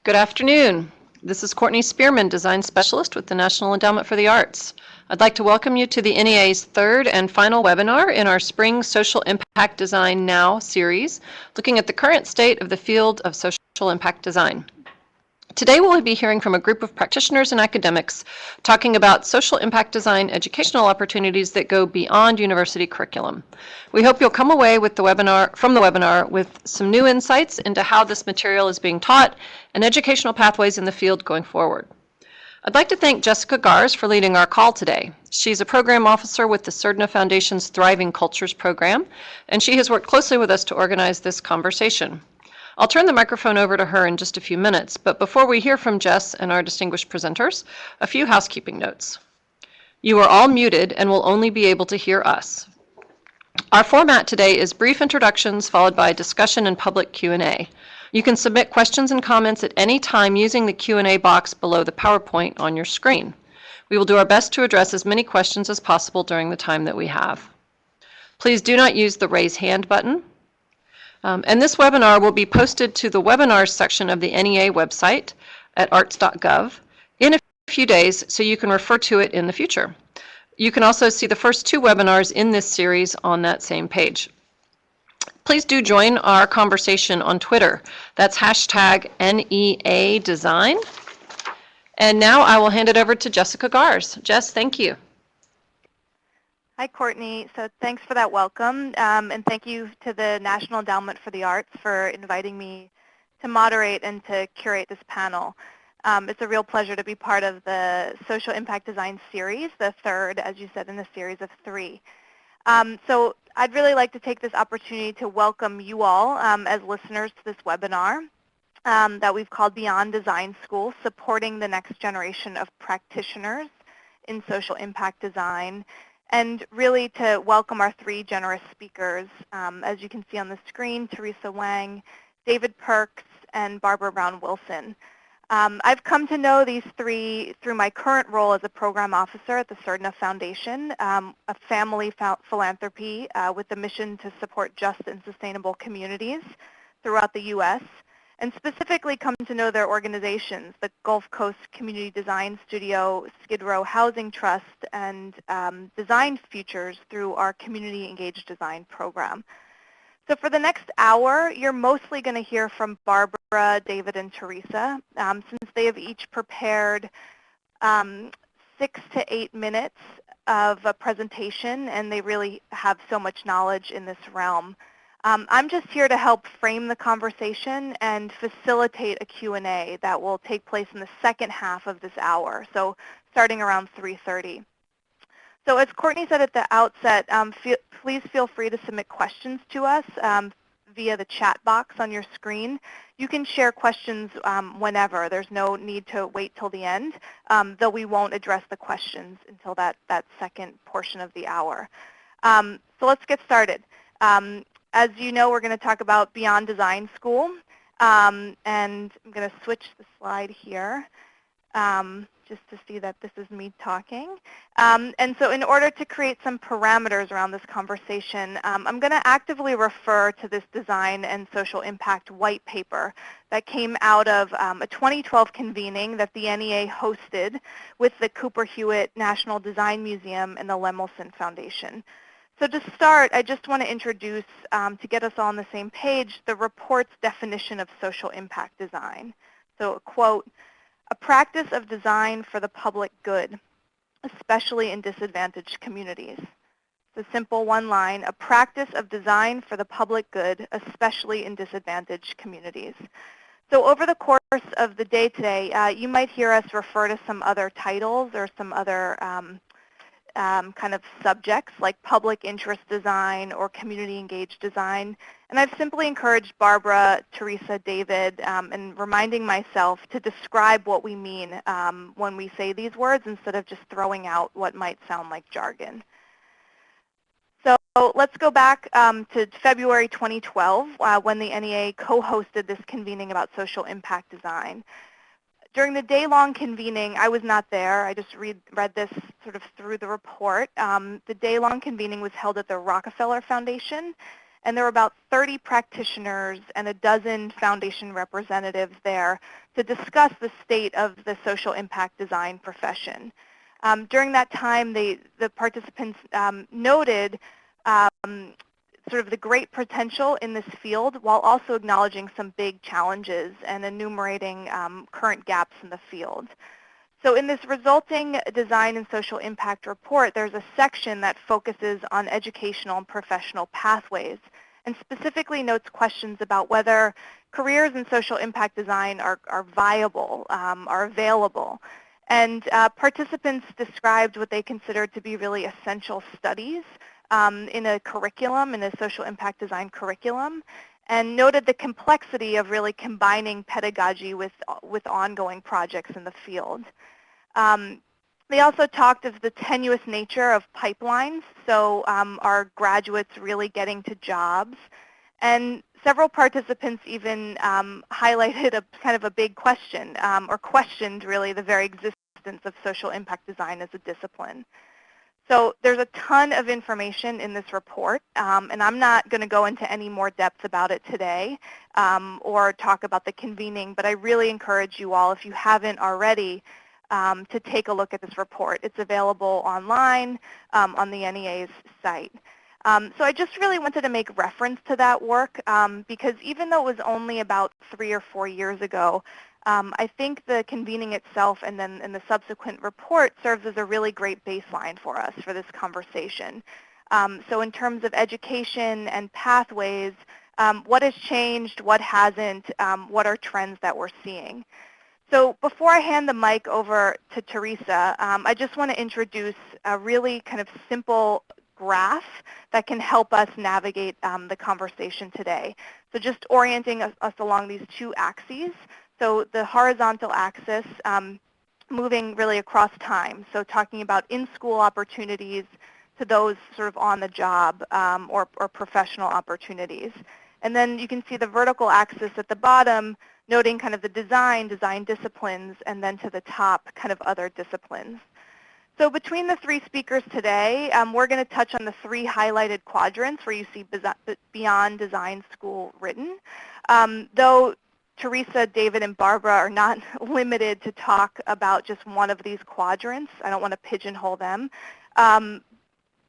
Good afternoon. This is Courtney Spearman, Design Specialist with the National Endowment for the Arts. I'd like to welcome you to the NEA's third and final webinar in our Spring Social Impact Design Now series, looking at the current state of the field of social impact design. Today we'll be hearing from a group of practitioners and academics talking about social impact design educational opportunities that go beyond university curriculum. We hope you'll come away with from the webinar with some new insights into how this material is being taught and educational pathways in the field going forward. I'd like to thank Jessica Garz for leading our call today. She's a program officer with the Surdna Foundation's Thriving Cultures program, and she has worked closely with us to organize this conversation. I'll turn the microphone over to her in just a few minutes, but before we hear from Jess and our distinguished presenters, a few housekeeping notes. You are all muted and will only be able to hear us. Our format today is brief introductions followed by discussion and public Q&A. You can submit questions and comments at any time using the Q&A box below the PowerPoint on your screen. We will do our best to address as many questions as possible during the time that we have. Please do not use the raise hand button. And this webinar will be posted to the webinars section of the NEA website at arts.gov in a few days so you can refer to it in the future. You can also see the first two webinars in this series on that same page. Please do join our conversation on Twitter. That's hashtag NEA Design. And now I will hand it over to Jessica Garz. Jess, thank you. Hi, Courtney. So thanks for that welcome, and thank you to the National Endowment for the Arts for inviting me to moderate and to curate this panel. It's a real pleasure to be part of the Social Impact Design series, the third, as you said, in a series of three. So I'd really like to take this opportunity to welcome you all as listeners to this webinar that we've called Beyond Design School, Supporting the Next Generation of Practitioners in Social Impact Design, and really to welcome our three generous speakers. As you can see on the screen, Teresa, Wang, David Perks, and Barbara Brown-Wilson. I've come to know these three through my current role as a program officer at the Surdna Foundation, a family philanthropy with the mission to support just and sustainable communities throughout the U.S., and specifically come to know their organizations, the Gulf Coast Community Design Studio, Skid Row Housing Trust, and Design Futures through our Community Engaged Design program. So for the next hour, you're mostly going to hear from Barbara, David, and Teresa, since they have each prepared 6 to 8 minutes of a presentation, and they really have so much knowledge in this realm. I'm just here to help frame the conversation and facilitate a Q&A that will take place in the second half of this hour, so starting around 3:30. So as Courtney said at the outset, please feel free to submit questions to us via the chat box on your screen. You can share questions whenever. There's no need to wait till the end, though we won't address the questions until that second portion of the hour. So let's get started. As you know, we're going to talk about Beyond Design School, and I'm going to switch the slide here just to see that this is me talking. And so in order to create some parameters around this conversation, I'm going to actively refer to this design and social impact white paper that came out of a 2012 convening that the NEA hosted with the Cooper Hewitt National Design Museum and the Lemelson Foundation. So to start, I just want to introduce, to get us all on the same page, the report's definition of social impact design. So, quote, a practice of design for the public good, especially in disadvantaged communities. It's a simple one line, a practice of design for the public good, especially in disadvantaged communities. So over the course of the day today, you might hear us refer to some other titles or some other kind of subjects like public interest design or community engaged design. And I've simply encouraged Barbara, Teresa, David, and reminding myself to describe what we mean when we say these words instead of just throwing out what might sound like jargon. So let's go back to February 2012 when the NEA co-hosted this convening about social impact design. During the day-long convening, I was not there. I just read this sort of through the report. The day-long convening was held at the Rockefeller Foundation, And there were about 30 practitioners and a dozen foundation representatives there to discuss the state of the social impact design profession. During that time, the participants noted sort of the great potential in this field while also acknowledging some big challenges and enumerating current gaps in the field. So in this resulting design and social impact report, there's a section that focuses on educational and professional pathways and specifically notes questions about whether careers in social impact design are viable, are available. And participants described what they considered to be really essential studies in a curriculum, in a social impact design curriculum, and noted the complexity of really combining pedagogy with ongoing projects in the field. They also talked of the tenuous nature of pipelines, so are graduates really getting to jobs? And several participants even highlighted a kind of a big question, or questioned really the very existence of social impact design as a discipline. So there's a ton of information in this report, and I'm not going to go into any more depth about it today or talk about the convening, but I really encourage you all, if you haven't already, to take a look at this report. It's available online on the NEA's site. So I just really wanted to make reference to that work because even though it was only about 3 or 4 years ago, I think the convening itself and then the subsequent report serves as a really great baseline for us for this conversation. So in terms of education and pathways, what has changed, what hasn't, what are trends that we're seeing? So before I hand the mic over to Teresa, I just want to introduce a really kind of simple graph that can help us navigate the conversation today. So just orienting us along these two axes. So the horizontal axis moving really across time. So talking about in-school opportunities to those sort of on the job or professional opportunities. And then you can see the vertical axis at the bottom noting kind of the design disciplines, and then to the top kind of other disciplines. So between the 3 speakers today, we're going to touch on the 3 highlighted quadrants where you see Beyond Design School written. Though Teresa, David, and Barbara are not limited to talk about just one of these quadrants. I don't want to pigeonhole them.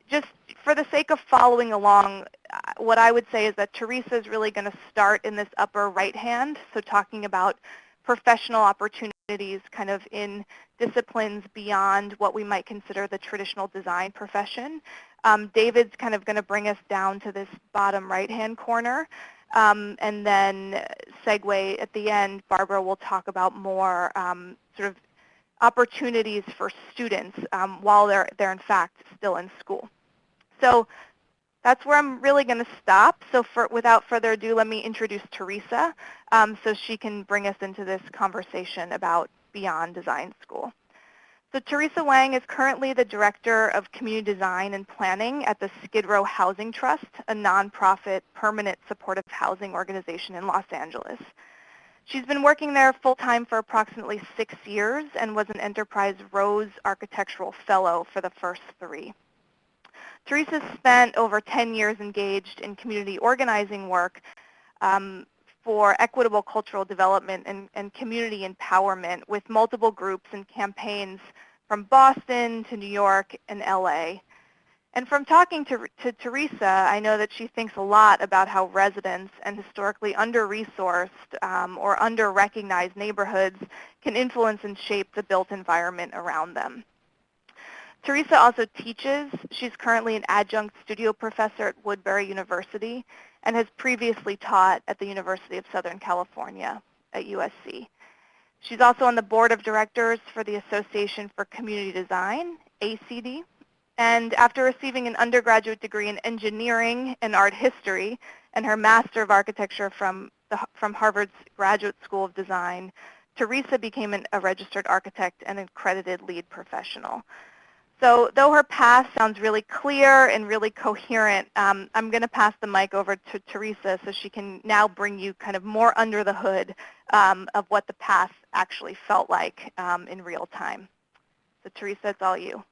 Just for the sake of following along, what I would say is that Teresa is really going to start in this upper right hand, so talking about professional opportunities kind of in disciplines beyond what we might consider the traditional design profession. David's kind of going to bring us down to this bottom right-hand corner. And then segue at the end, Barbara will talk about more sort of opportunities for students while they're in fact still in school. So that's where I'm really going to stop. So without further ado, let me introduce Teresa so she can bring us into this conversation about Beyond Design School. So Teresa Wang is currently the Director of Community Design and Planning at the Skid Row Housing Trust, a nonprofit permanent supportive housing organization in Los Angeles. She's been working there full-time for approximately 6 years and was an Enterprise Rose Architectural Fellow for the first 3. Teresa spent over 10 years engaged in community organizing work for equitable cultural development and community empowerment with multiple groups and campaigns from Boston to New York and LA. And from talking to Teresa, I know that she thinks a lot about how residents and historically under-resourced or under-recognized neighborhoods can influence and shape the built environment around them. Teresa also teaches. She's currently an adjunct studio professor at Woodbury University and has previously taught at the University of Southern California at USC. She's also on the board of directors for the Association for Community Design, ACD. And after receiving an undergraduate degree in engineering and art history and her Master of Architecture from Harvard's Graduate School of Design, Teresa became a registered architect and accredited lead professional. So though her path sounds really clear and really coherent, I'm going to pass the mic over to Teresa so she can now bring you kind of more under the hood of what the path actually felt like in real time. So Teresa, it's all you.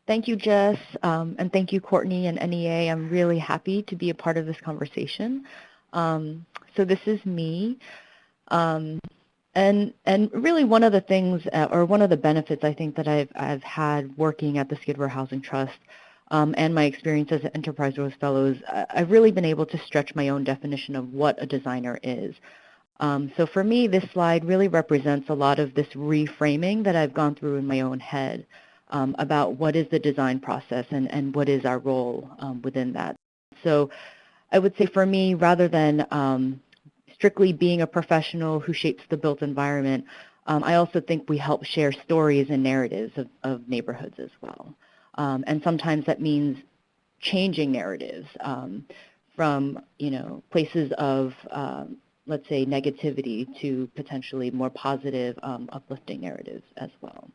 Thank you, Jess, and thank you, Courtney and NEA. I'm really happy to be a part of this conversation. So this is me. And really one of the things, or one of the benefits I think that I've had working at the Skid Row Housing Trust and my experience as an Enterprise Rose Fellows, I've really been able to stretch my own definition of what a designer is. So for me, this slide really represents a lot of this reframing that I've gone through in my own head about what is the design process and what is our role within that. So I would say for me, rather than strictly being a professional who shapes the built environment, I also think we help share stories and narratives of neighborhoods as well. And sometimes that means changing narratives from, places of, let's say, negativity to potentially more positive, uplifting narratives as well.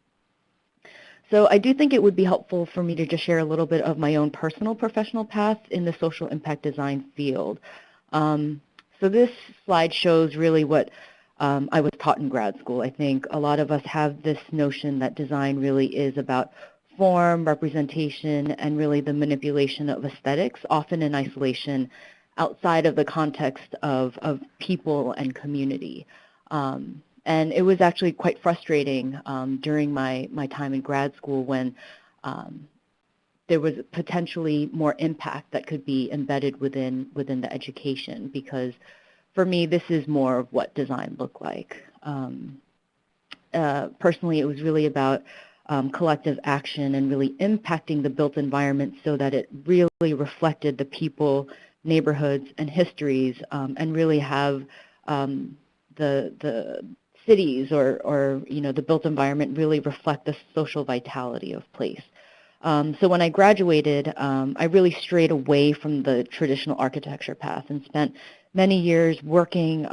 So I do think it would be helpful for me to just share a little bit of my own personal professional path in the social impact design field. So this slide shows really what I was taught in grad school. I think a lot of us have this notion that design really is about form, representation, and really the manipulation of aesthetics, often in isolation, outside of the context of people and community. And it was actually quite frustrating during my time in grad school when there was potentially more impact that could be embedded within the education, because for me, this is more of what design looked like. Personally, it was really about collective action and really impacting the built environment so that it really reflected the people, neighborhoods, and histories, and really have the cities or the built environment really reflect the social vitality of place. So when I graduated, I really strayed away from the traditional architecture path and spent many years working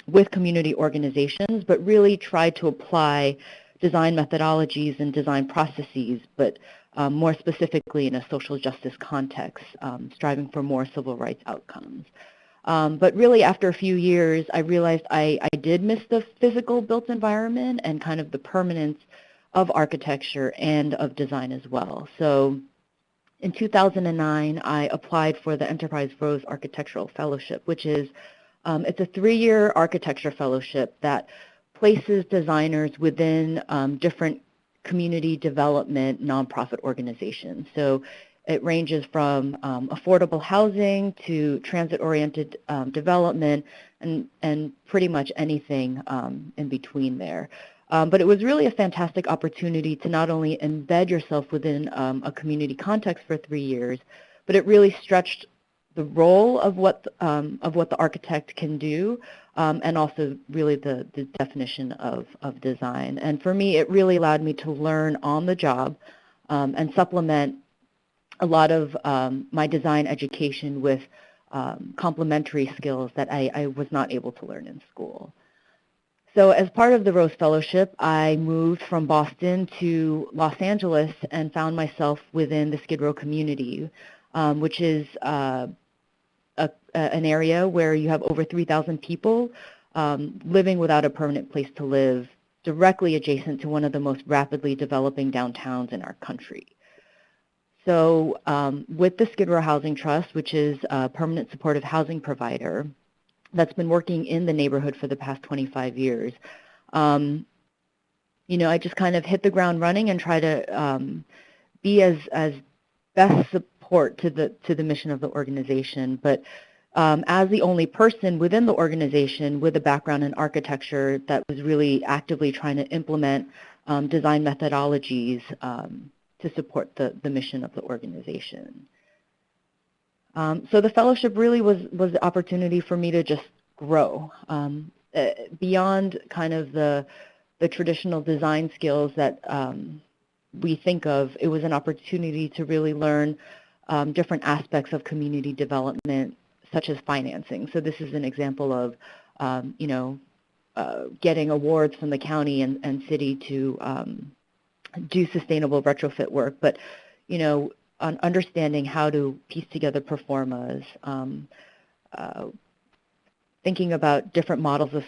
with community organizations, but really tried to apply design methodologies and design processes, but more specifically in a social justice context, striving for more civil rights outcomes. But really after a few years, I realized I did miss the physical built environment and kind of the permanence of architecture and of design as well. So in 2009, I applied for the Enterprise Rose Architectural Fellowship, which is, it's a 3-year architecture fellowship that places designers within different community development nonprofit organizations. So it ranges from affordable housing to transit-oriented development and pretty much anything in between there. But it was really a fantastic opportunity to not only embed yourself within a community context for 3 years, but it really stretched the role of what the architect can do, and also really the definition of design. And for me, it really allowed me to learn on the job and supplement a lot of my design education with complementary skills that I was not able to learn in school. So as part of the Rose Fellowship, I moved from Boston to Los Angeles and found myself within the Skid Row community, which is an area where you have over 3,000 people living without a permanent place to live, directly adjacent to one of the most rapidly developing downtowns in our country. So with the Skid Row Housing Trust, which is a permanent supportive housing provider that's been working in the neighborhood for the past 25 years, I just kind of hit the ground running and try to be as best support to the mission of the organization. But as the only person within the organization with a background in architecture that was really actively trying to implement design methodologies to support the mission of the organization. So the fellowship really was the opportunity for me to just grow beyond kind of the traditional design skills that we think of. It was an opportunity to really learn different aspects of community development, such as financing. So this is an example of, getting awards from the county and city to do sustainable retrofit work, but, on understanding how to piece together performas, thinking about different models of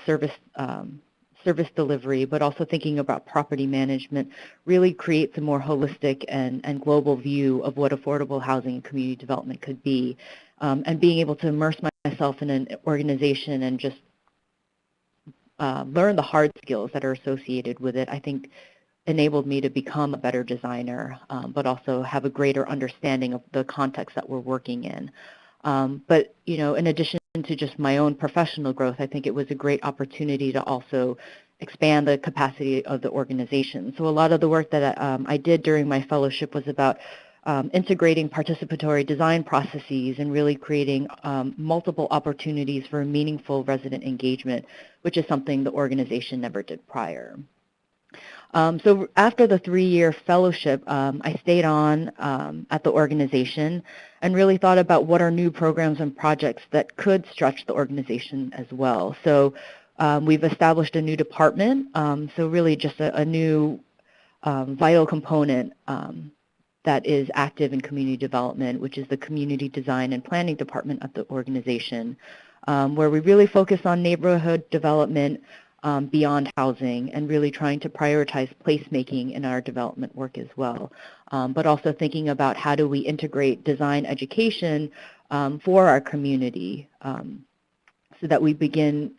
service delivery, but also thinking about property management, really creates a more holistic and global view of what affordable housing and community development could be. And being able to immerse myself in an organization and just learn the hard skills that are associated with it, I think enabled me to become a better designer, but also have a greater understanding of the context that we're working in. But in addition to just my own professional growth, I think it was a great opportunity to also expand the capacity of the organization. So a lot of the work that I did during my fellowship was about integrating participatory design processes and really creating multiple opportunities for meaningful resident engagement, which is something the organization never did prior. So after the 3-year fellowship, I stayed on at the organization and really thought about what are new programs and projects that could stretch the organization as well. So we've established a new department, so really just a new vital component that is active in community development, which is the Community Design and Planning Department at the organization, where we really focus on neighborhood development beyond housing and really trying to prioritize placemaking in our development work as well. But also thinking about how do we integrate design education for our community so that we begin,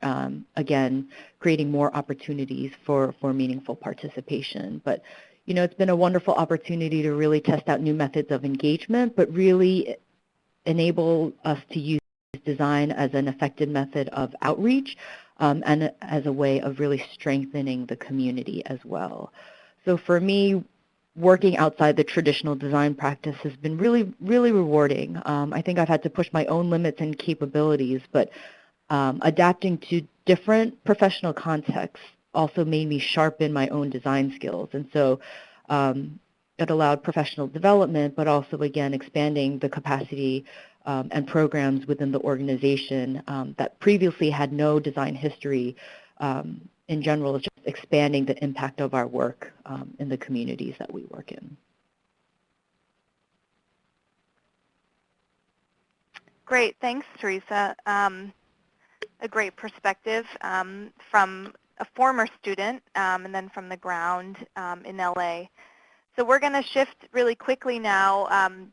again, creating more opportunities for meaningful participation. But it's been a wonderful opportunity to really test out new methods of engagement, but really enable us to use design as an effective method of outreach and as a way of really strengthening the community as well. So for me, working outside the traditional design practice has been really, really rewarding. I think I've had to push my own limits and capabilities, but adapting to different professional contexts also made me sharpen my own design skills. And so it allowed professional development, but also, again, expanding the capacity and programs within the organization that previously had no design history. In general, just expanding the impact of our work in the communities that we work in. Great, thanks, Teresa. A great perspective from a former student and then from the ground in LA. So we're going to shift really quickly now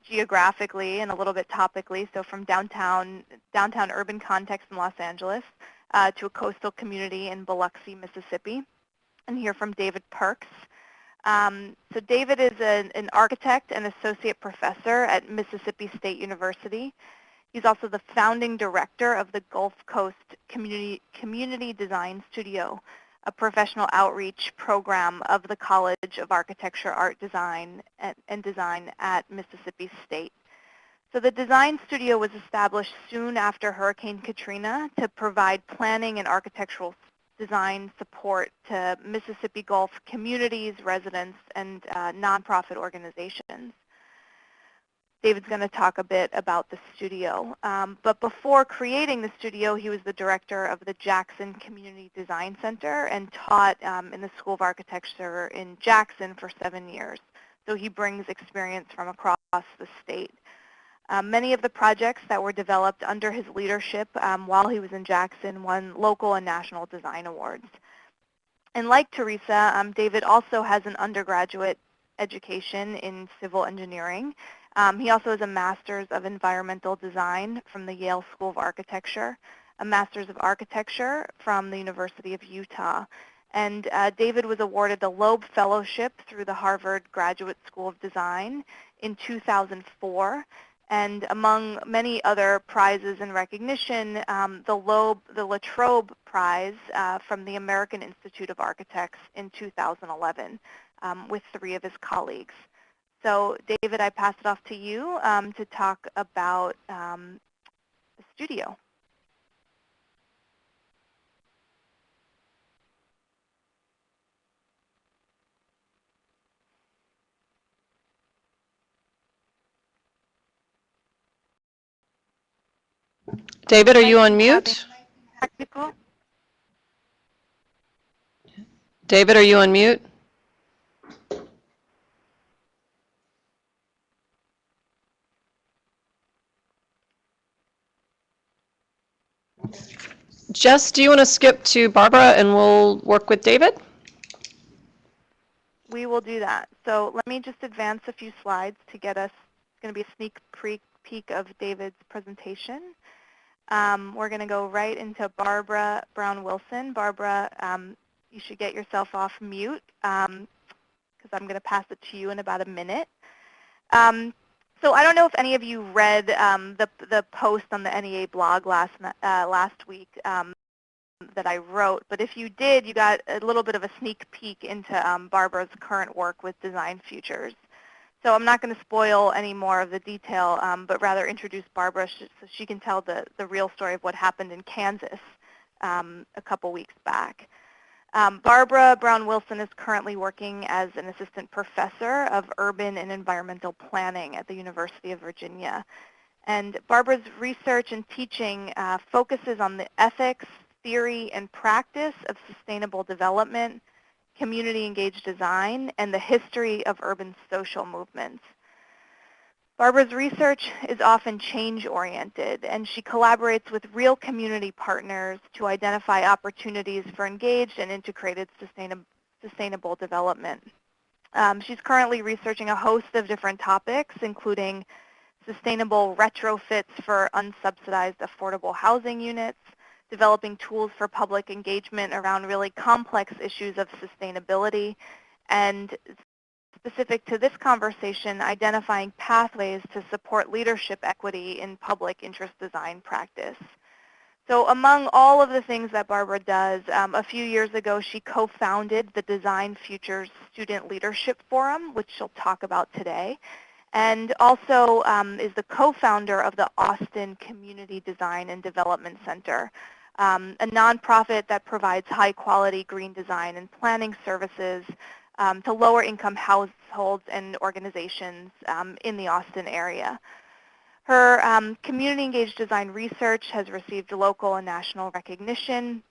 geographically and a little bit topically, so from downtown urban context in Los Angeles to a coastal community in Biloxi, Mississippi, and hear from David Perks. So David is an architect and associate professor at Mississippi State University. He's also the founding director of the Gulf Coast Community Design Studio, a professional outreach program of the College of Architecture, Art Design, and Design at Mississippi State. So the design studio was established soon after Hurricane Katrina to provide planning and architectural design support to Mississippi Gulf communities, residents, and nonprofit organizations. David's going to talk a bit about the studio. But before creating the studio, he was the director of the Jackson Community Design Center and taught in the School of Architecture in Jackson for 7 years. So he brings experience from across the state. Many of the projects that were developed under his leadership while he was in Jackson won local and national design awards. And like Teresa, David also has an undergraduate education in civil engineering. He also has a Master's of Environmental Design from the Yale School of Architecture, a Master's of Architecture from the University of Utah. And David was awarded the Loeb Fellowship through the Harvard Graduate School of Design in 2004. And among many other prizes and recognition, the Latrobe Prize from the American Institute of Architects in 2011 with 3 of his colleagues. So David, I pass it off to you to talk about the studio. David, are you on mute? Technical? David, are you on mute? Jess, do you want to skip to Barbara and we'll work with David? We will do that. So let me just advance a few slides to get us, it's going to be a sneak peek of David's presentation. We're going to go right into Barbara Brown-Wilson. Barbara, you should get yourself off mute because I'm going to pass it to you in about a minute. So I don't know if any of you read the post on the NEA blog last week that I wrote, but if you did, you got a little bit of a sneak peek into Barbara's current work with Design Futures. So I'm not going to spoil any more of the detail, but rather introduce Barbara so she can tell the real story of what happened in Kansas a couple weeks back. Barbara Brown-Wilson is currently working as an assistant professor of urban and environmental planning at the University of Virginia. And Barbara's research and teaching focuses on the ethics, theory, and practice of sustainable development, community-engaged design, and the history of urban social movements. Barbara's research is often change-oriented, and she collaborates with real community partners to identify opportunities for engaged and integrated sustainable development. She's currently researching a host of different topics, including sustainable retrofits for unsubsidized affordable housing units, developing tools for public engagement around really complex issues of sustainability, and specific to this conversation, identifying pathways to support leadership equity in public interest design practice. So among all of the things that Barbara does, a few years ago she co-founded the Design Futures Student Leadership Forum, which she'll talk about today, and also is the co-founder of the Austin Community Design and Development Center, a nonprofit that provides high-quality green design and planning services to lower-income households and organizations in the Austin area. Her community-engaged design research has received local and national recognition.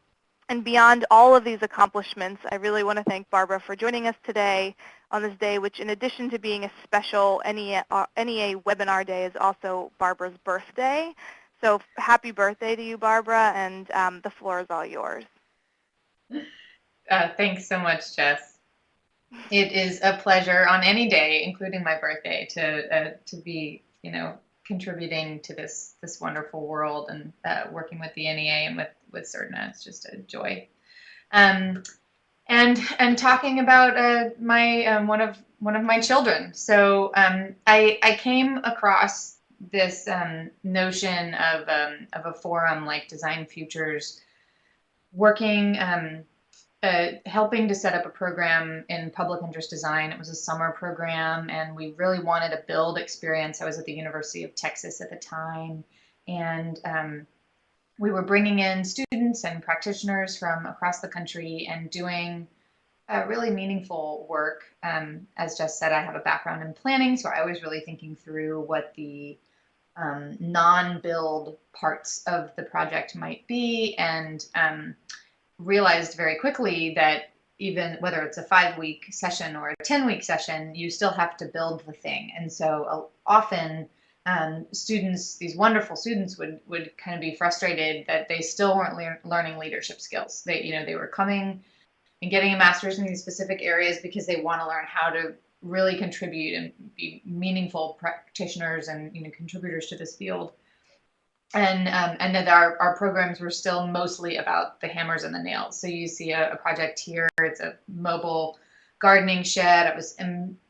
And beyond all of these accomplishments, I really want to thank Barbara for joining us today on this day, which in addition to being a special NEA webinar day is also Barbara's birthday. So happy birthday to you, Barbara, and the floor is all yours. Thanks so much, Jess. It is a pleasure on any day, including my birthday, to be, contributing to this wonderful world and working with the NEA and with Surdna. It's just a joy. And talking about my one of my children. So I came across this notion of a forum like Design Futures, working. Helping to set up a program in public interest design. It was a summer program, and we really wanted a build experience. I was at the University of Texas at the time, and we were bringing in students and practitioners from across the country and doing really meaningful work. As Jess said, I have a background in planning, so I was really thinking through what the non-build parts of the project might be, and realized very quickly that even whether it's a 5-week session or a 10-week session, you still have to build the thing. And so often students, these wonderful students, would kind of be frustrated that they still weren't learning leadership skills. They were coming and getting a master's in these specific areas because they want to learn how to really contribute and be meaningful practitioners and contributors to this field. And that our programs were still mostly about the hammers and the nails. So you see a project here. It's a mobile gardening shed. I was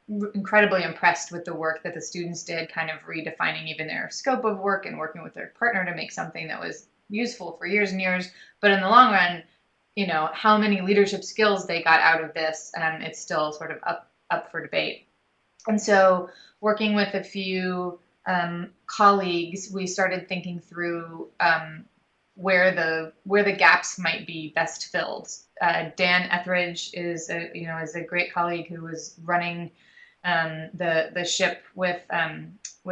incredibly impressed with the work that the students did, kind of redefining even their scope of work and working with their partner to make something that was useful for years and years. But in the long run, how many leadership skills they got out of this, it's still sort of up for debate. And so working with a few colleagues, we started thinking through where the gaps might be best filled. Dan Etheridge is a great colleague who was running the ship with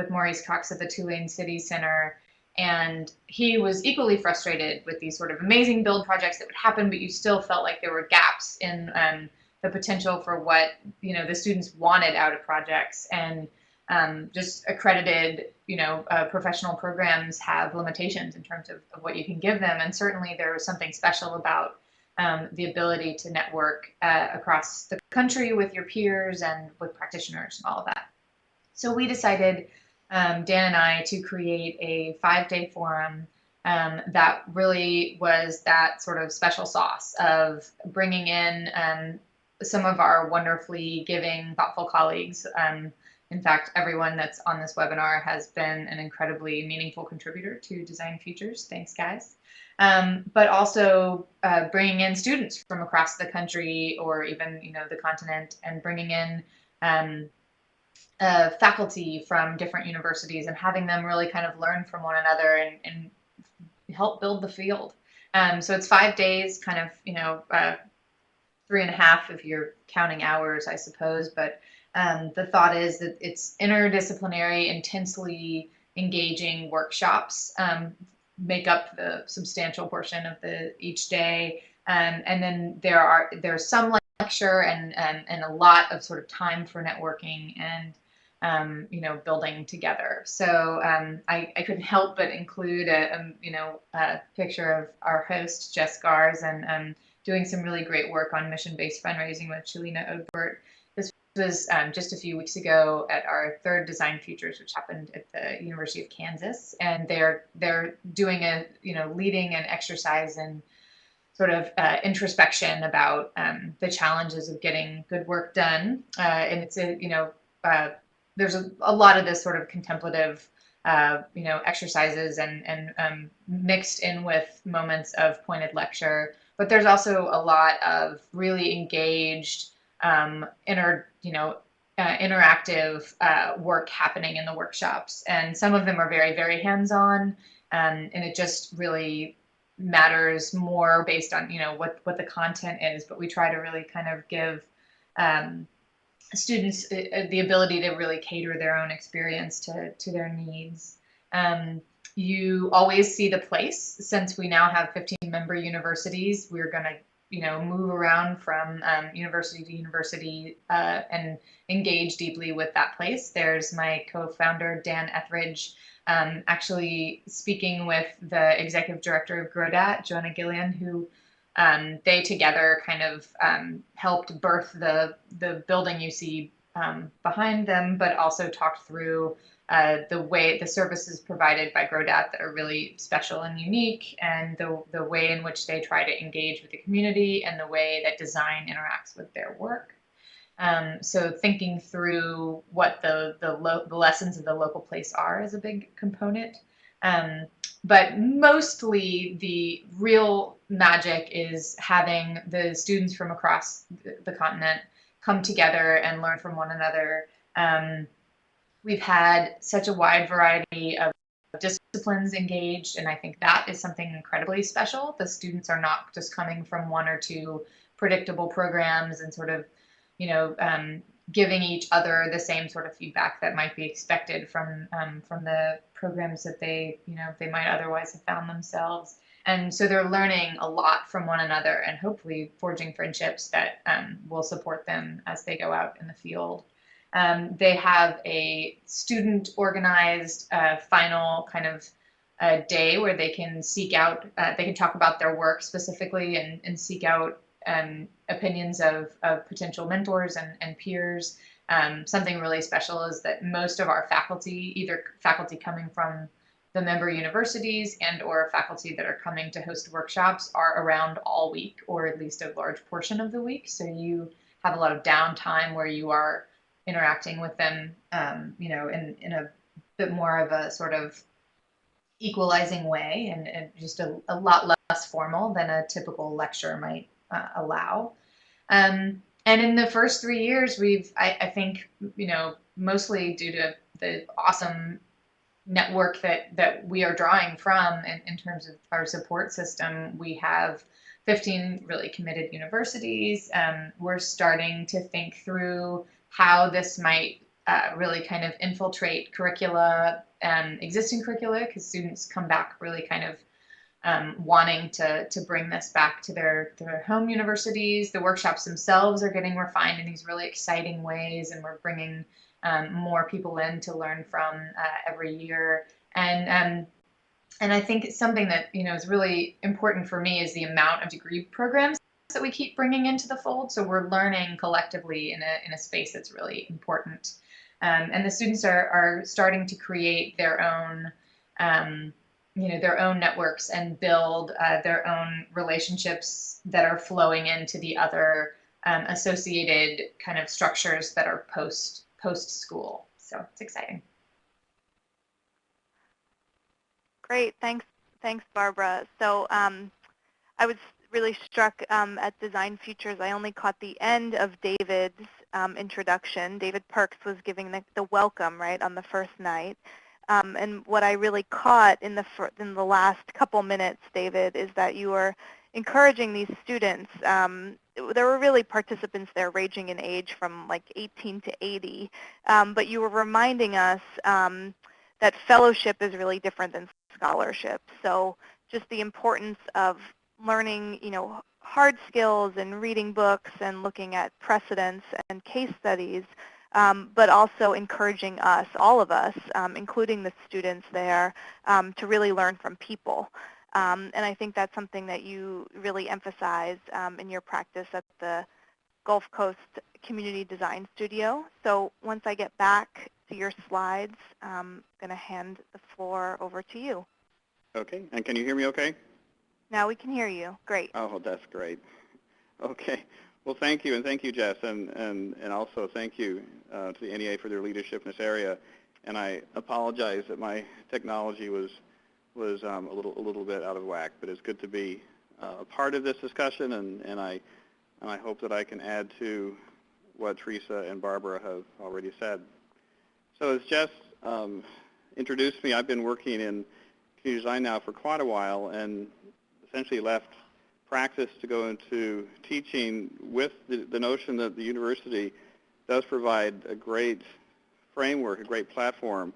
Maurice Cox at the Tulane City Center, and he was equally frustrated with these sort of amazing build projects that would happen, but you still felt like there were gaps in the potential for what the students wanted out of projects. And just accredited, professional programs have limitations in terms of what you can give them. And certainly there was something special about the ability to network across the country with your peers and with practitioners and all of that. So we decided, Dan and I, to create a 5-day forum that really was that sort of special sauce of bringing in some of our wonderfully giving, thoughtful colleagues. In fact, everyone that's on this webinar has been an incredibly meaningful contributor to Design Futures. Thanks, guys. But also bringing in students from across the country or even, the continent, and bringing in faculty from different universities and having them really kind of learn from one another and help build the field. So it's 5 days, kind of, 3.5 if you're counting hours, I suppose. But the thought is that it's interdisciplinary, intensely engaging workshops make up the substantial portion of each day. And then there's some lecture and a lot of sort of time for networking and building together. So I couldn't help but include a picture of our host, Jess Garz, and doing some really great work on mission-based fundraising with Shalina Ogbert. This was just a few weeks ago at our 3rd Design Futures, which happened at the University of Kansas, and they're doing leading an exercise in sort of introspection about the challenges of getting good work done, and it's there's a lot of this sort of contemplative, exercises and mixed in with moments of pointed lecture. But there's also a lot of really engaged, interactive work happening in the workshops. And some of them are very, very hands-on, and it just really matters more based on, what the content is. But we try to really kind of give students the ability to really cater their own experience to their needs. You always see the place. Since we now have 15 member universities, we're going to move around from university to university and engage deeply with that place. There's my co-founder, Dan Etheridge, actually speaking with the executive director of GRODAT, Joanna Gillian, who they together kind of helped birth the building you see behind them, but also talked through the services provided by GRODAT that are really special and unique, and the way in which they try to engage with the community and the way that design interacts with their work. So thinking through what the lessons of the local place are is a big component. But mostly the real magic is having the students from across the continent come together and learn from one another. We've had such a wide variety of disciplines engaged, and I think that is something incredibly special. The students are not just coming from 1 or 2 predictable programs and sort of, giving each other the same sort of feedback that might be expected from the programs that they might otherwise have found themselves. And so they're learning a lot from one another and hopefully forging friendships that will support them as they go out in the field. They have a student organized final kind of day where they can seek out, they can talk about their work specifically and seek out opinions of potential mentors and peers. Something really special is that most of our faculty, either faculty coming from the member universities and or faculty that are coming to host workshops, are around all week, or at least a large portion of the week. So you have a lot of downtime where you are interacting with them, in a bit more of a sort of equalizing way, and just a lot less formal than a typical lecture might allow. And in the first 3 years, I think, mostly due to the awesome network that we are drawing from in terms of our support system, we have 15 really committed universities. We're starting to think through how this might really kind of infiltrate curricula, existing curricula, because students come back really kind of wanting to bring this back to their home universities. The workshops themselves are getting refined in these really exciting ways, and we're bringing more people in to learn from every year. And I think something that is really important for me is the amount of degree programs that we keep bringing into the fold. So we're learning collectively in a space that's really important. And the students are starting to create their own their own networks and build their own relationships that are flowing into the other associated kind of structures that are post school. So it's exciting. Great, thanks, Barbara. So I was really struck at Design Futures. I only caught the end of David's introduction. David Perks was giving the welcome right on the first night. And what I really caught in the last couple minutes, David, is that you were encouraging these students. There were really participants there ranging in age from like 18 to 80, but you were reminding us that fellowship is really different than scholarship. So just the importance of learning, hard skills and reading books and looking at precedents and case studies, but also encouraging us, all of us, including the students there, to really learn from people. And I think that's something that you really emphasize in your practice at the Gulf Coast Community Design Studio. So once I get back to your slides, I'm going to hand the floor over to you. Okay, and can you hear me okay? Now we can hear you. Great. Oh, that's great. Okay. Well, thank you, and thank you, Jess, and also thank you to the NEA for their leadership in this area. And I apologize that my technology was a little bit out of whack, but it's good to be a part of this discussion, and I hope that I can add to what Teresa and Barbara have already said. So as Jess introduced me, I've been working in community design now for quite a while, and essentially left practice to go into teaching with the notion that the university does provide a great framework, a great platform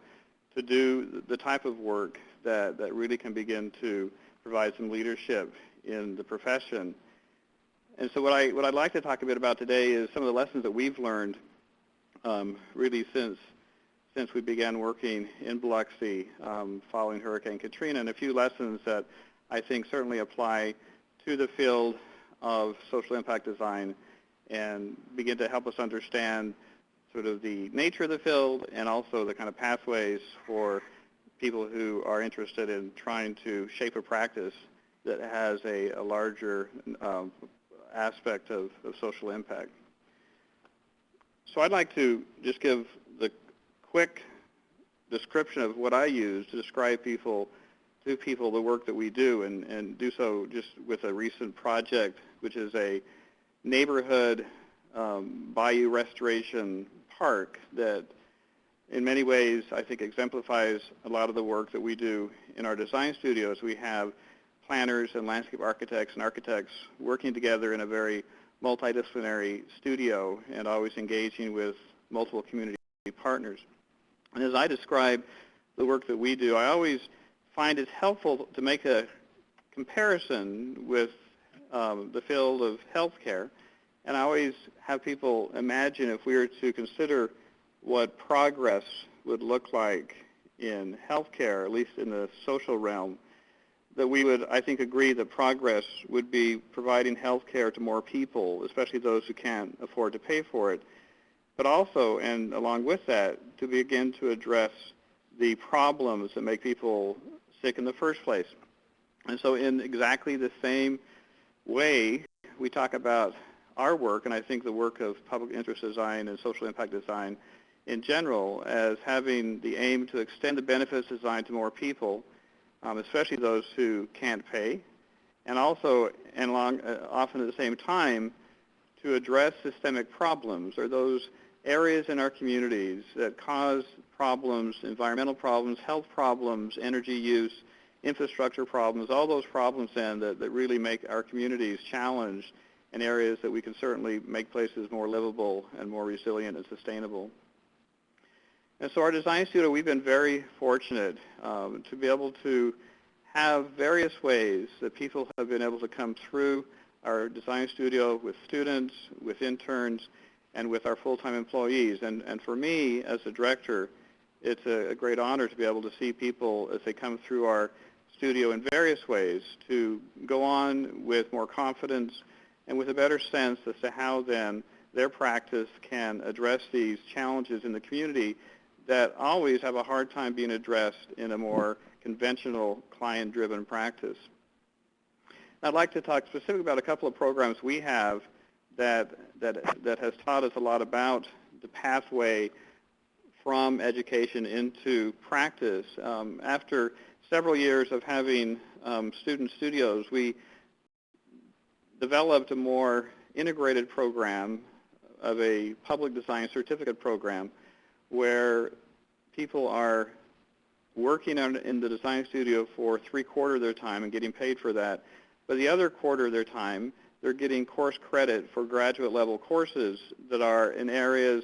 to do the type of work that really can begin to provide some leadership in the profession. And so what I'd like to talk a bit about today is some of the lessons that we've learned really since we began working in Biloxi following Hurricane Katrina, and a few lessons that I think certainly apply to the field of social impact design and begin to help us understand sort of the nature of the field and also the kind of pathways for people who are interested in trying to shape a practice that has a larger aspect of social impact. So I'd like to just give the quick description of what I use to describe to people the work that we do, and do so just with a recent project, which is a neighborhood bayou restoration park that in many ways I think exemplifies a lot of the work that we do in our design studios. We have planners and landscape architects and architects working together in a very multidisciplinary studio and always engaging with multiple community partners. And as I describe the work that we do, I always find it helpful to make a comparison with the field of healthcare. And I always have people imagine if we were to consider what progress would look like in healthcare, at least in the social realm, that we would, I think, agree that progress would be providing healthcare to more people, especially those who can't afford to pay for it. But also, and along with that, to begin to address the problems that make people sick in the first place. And so in exactly the same way, we talk about our work, and I think the work of public interest design and social impact design in general, as having the aim to extend the benefits of design to more people, especially those who can't pay, and also, and often at the same time, to address systemic problems, or those areas in our communities that cause problems, environmental problems, health problems, energy use, infrastructure problems, all those problems then that really make our communities challenged, and areas that we can certainly make places more livable and more resilient and sustainable. And so our design studio, we've been very fortunate to be able to have various ways that people have been able to come through our design studio with students, with interns, and with our full-time employees. And for me, as the director, it's a great honor to be able to see people as they come through our studio in various ways to go on with more confidence and with a better sense as to how then their practice can address these challenges in the community that always have a hard time being addressed in a more conventional client-driven practice. I'd like to talk specifically about a couple of programs we have that has taught us a lot about the pathway from education into practice. After several years of having student studios, we developed a more integrated program of a public design certificate program where people are working in the design studio for 3/4 of their time and getting paid for that. But the other quarter of their time, they're getting course credit for graduate level courses that are in areas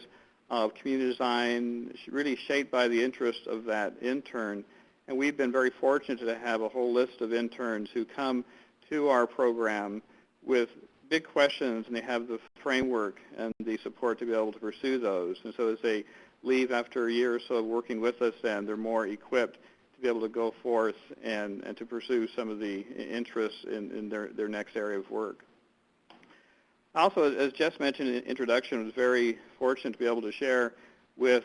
of community design really shaped by the interest of that intern. And we've been very fortunate to have a whole list of interns who come to our program with big questions, and they have the framework and the support to be able to pursue those. And so as they leave after a year or so of working with us, then they're more equipped to be able to go forth and to pursue some of the interests in their next area of work. Also, as Jess mentioned in the introduction, I was very fortunate to be able to share with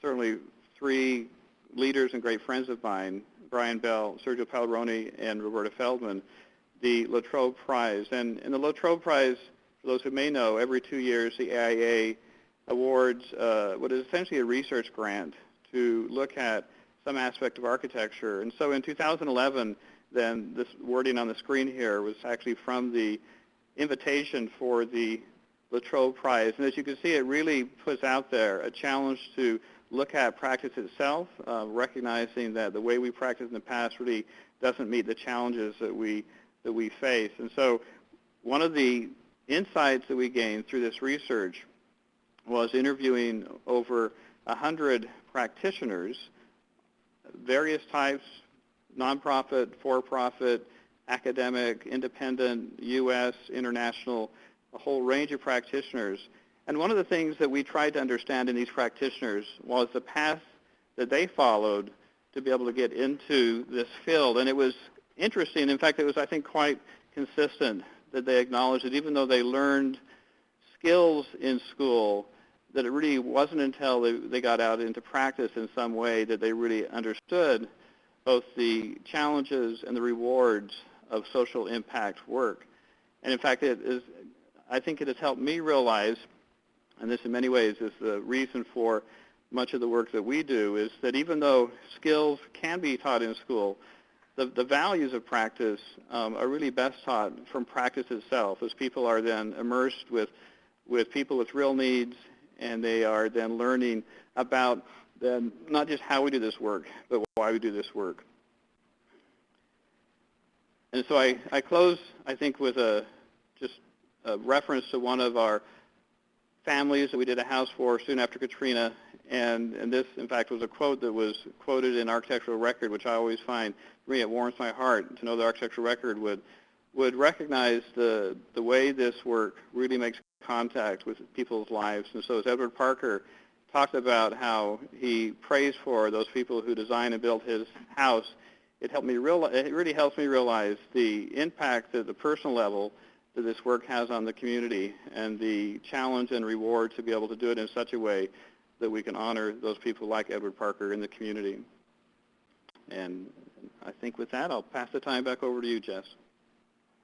certainly 3 leaders and great friends of mine, Brian Bell, Sergio Palroni, and Roberta Feldman, the Latrobe Prize. And the Latrobe Prize, for those who may know, every 2 years the AIA awards what is essentially a research grant to look at some aspect of architecture. And so in 2011, then this wording on the screen here was actually from the invitation for the Latrobe Prize. And as you can see, it really puts out there a challenge to look at practice itself, recognizing that the way we practiced in the past really doesn't meet the challenges that we face. And so one of the insights that we gained through this research was interviewing over 100 practitioners, various types, nonprofit, for-profit, academic, independent, U.S., international, a whole range of practitioners. And one of the things that we tried to understand in these practitioners was the path that they followed to be able to get into this field. And it was interesting. In fact, it was, I think, quite consistent that they acknowledged that even though they learned skills in school, that it really wasn't until they got out into practice in some way that they really understood both the challenges and the rewards of social impact work. And in fact, I think it has helped me realize, and this in many ways is the reason for much of the work that we do, is that even though skills can be taught in school, the values of practice are really best taught from practice itself, as people are then immersed with people with real needs, and they are then learning about not just how we do this work, but why we do this work. And so I close, I think, with just a reference to one of our families that we did a house for soon after Katrina. And this, in fact, was a quote that was quoted in Architectural Record, which I always find, for me, it warms my heart to know the Architectural Record would recognize the way this work really makes contact with people's lives. And so as Edward Parker talked about how he prays for those people who designed and built his house, it really helps me realize the impact at the personal level that this work has on the community, and the challenge and reward to be able to do it in such a way that we can honor those people like Edward Parker in the community. And I think with that, I'll pass the time back over to you, Jess.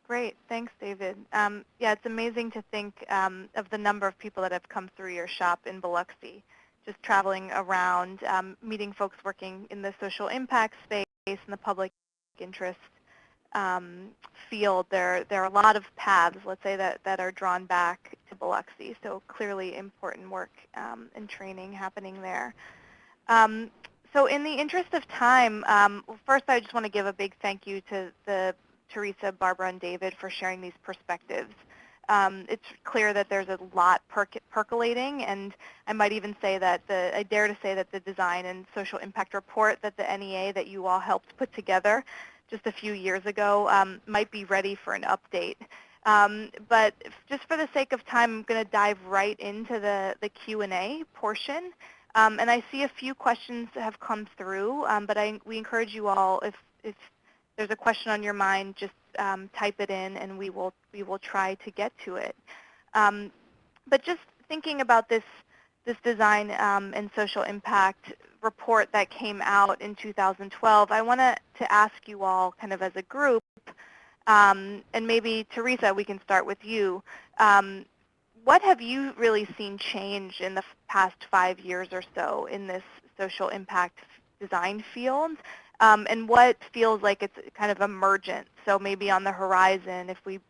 Great. Thanks, David. Yeah, it's amazing to think of the number of people that have come through your shop in Biloxi, just traveling around, meeting folks working in the social impact space and the public interest field. There are a lot of paths, let's say, that are drawn back to Biloxi. So clearly important work and training happening there. So in the interest of time, first I just want to give a big thank you to Teresa, Barbara, and David for sharing these perspectives. It's clear that there's a lot percolating, and I might even say that I dare to say that the design and social impact report that the NEA that you all helped put together just a few years ago might be ready for an update. But just for the sake of time, I'm going to dive right into the Q&A portion. And I see a few questions that have come through, but we encourage you all, if there's a question on your mind, just type it in, and we will try to get to it. But just thinking about this design and social impact report that came out in 2012, I want to ask you all, kind of as a group, and maybe Teresa, we can start with you. What have you really seen change in the past 5 years or so in this social impact design field? And what feels like it's kind of emergent? So maybe on the horizon, if we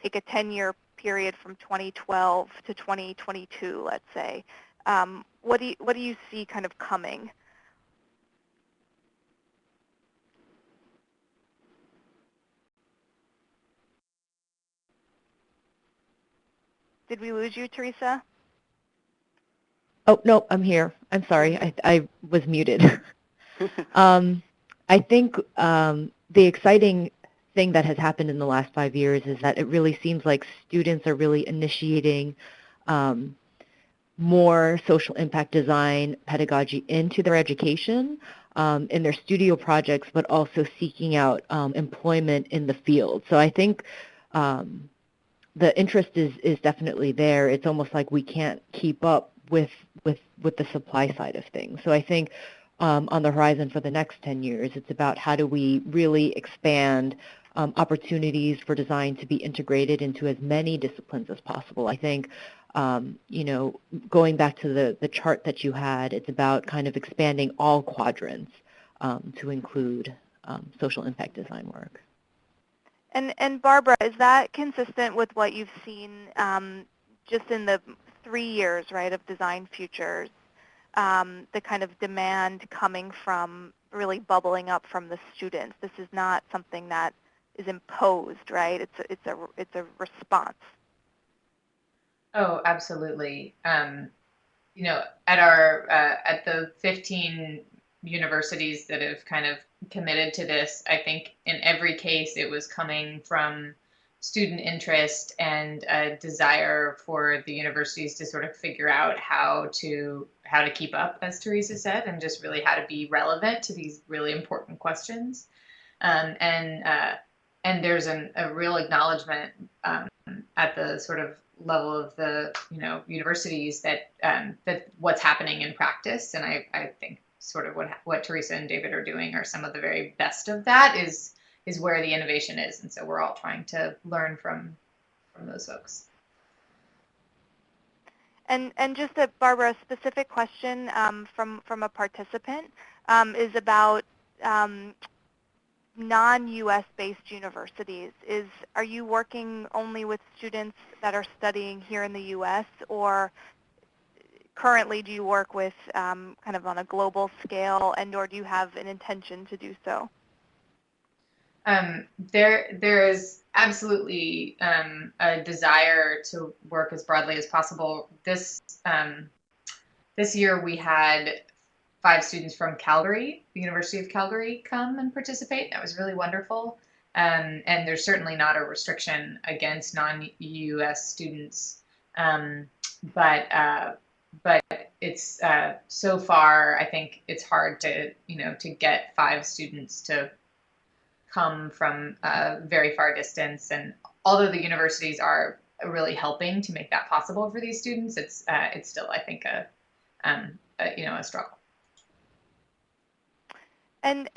take a 10-year period from 2012 to 2022, let's say, what do you see kind of coming? Did we lose you, Teresa? Oh, no, I'm here. I'm sorry. I was muted. I think the exciting thing that has happened in the last 5 years is that it really seems like students are really initiating more social impact design pedagogy into their education, in their studio projects, but also seeking out employment in the field. So I think the interest is definitely there. It's almost like we can't keep up with the supply side of things. So I think on the horizon for the next 10 years, it's about how do we really expand opportunities for design to be integrated into as many disciplines as possible. I think, going back to the chart that you had, it's about kind of expanding all quadrants to include social impact design work. And Barbara, is that consistent with what you've seen just in the 3 years, right, of Design Futures, the kind of demand coming from really bubbling up from the students? This is not something that is imposed, right? It's a response. Oh, absolutely. At the 15 universities that have kind of committed to this, I think in every case it was coming from student interest and a desire for the universities to sort of figure out how to keep up, as Teresa said, and just really how to be relevant to these really important questions. And there's a real acknowledgement at the sort of level of the universities that what's happening in practice, and I think sort of what Teresa and David are doing are some of the very best of that is where the innovation is, and so we're all trying to learn from those folks. And just Barbara, a specific question from a participant is about non-U.S. based universities. Are you working only with students that are studying here in the U.S., or currently do you work with kind of on a global scale, or do you have an intention to do so? There is absolutely a desire to work as broadly as possible. This year we had 5 students from Calgary, the University of Calgary, come and participate. That was really wonderful. And there's certainly not a restriction against non-US students. But it's so far, I think it's hard to get 5 students to come from a very far distance. And although the universities are really helping to make that possible for these students, it's still, I think, a struggle. And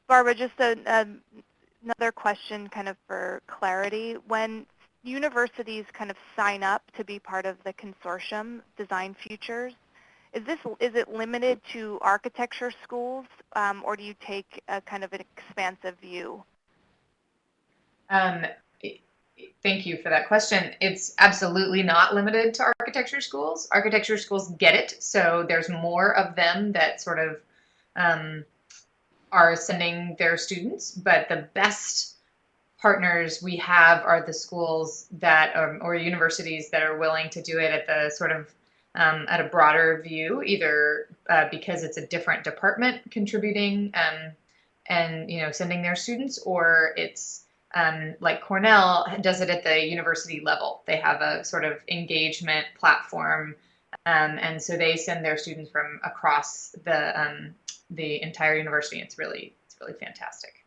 Barbara, just another question kind of for clarity. When universities kind of sign up to be part of the consortium, Design Futures, is it limited to architecture schools, or do you take a kind of an expansive view? Thank you for that question. It's absolutely not limited to architecture schools. Architecture schools get it, so there's more of them that sort of are sending their students, but the best partners we have are the schools that or universities that are willing to do it at the sort of at a broader view, either because it's a different department contributing and sending their students, or it's like Cornell does it at the university level. They have a sort of engagement platform, and so they send their students from across the entire university. It's really fantastic.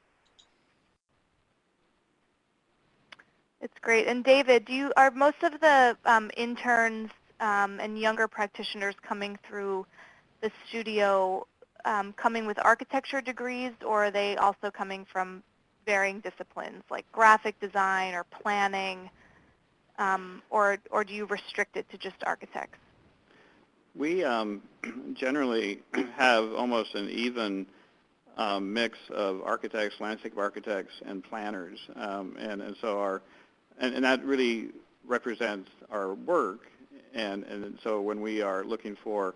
It's great. And David, are most of the interns and younger practitioners coming through the studio coming with architecture degrees, or are they also coming from varying disciplines like graphic design or planning, or do you restrict it to just architects? We generally have almost an even mix of architects, landscape architects, and planners, and so and that really represents our work. And so when we are looking for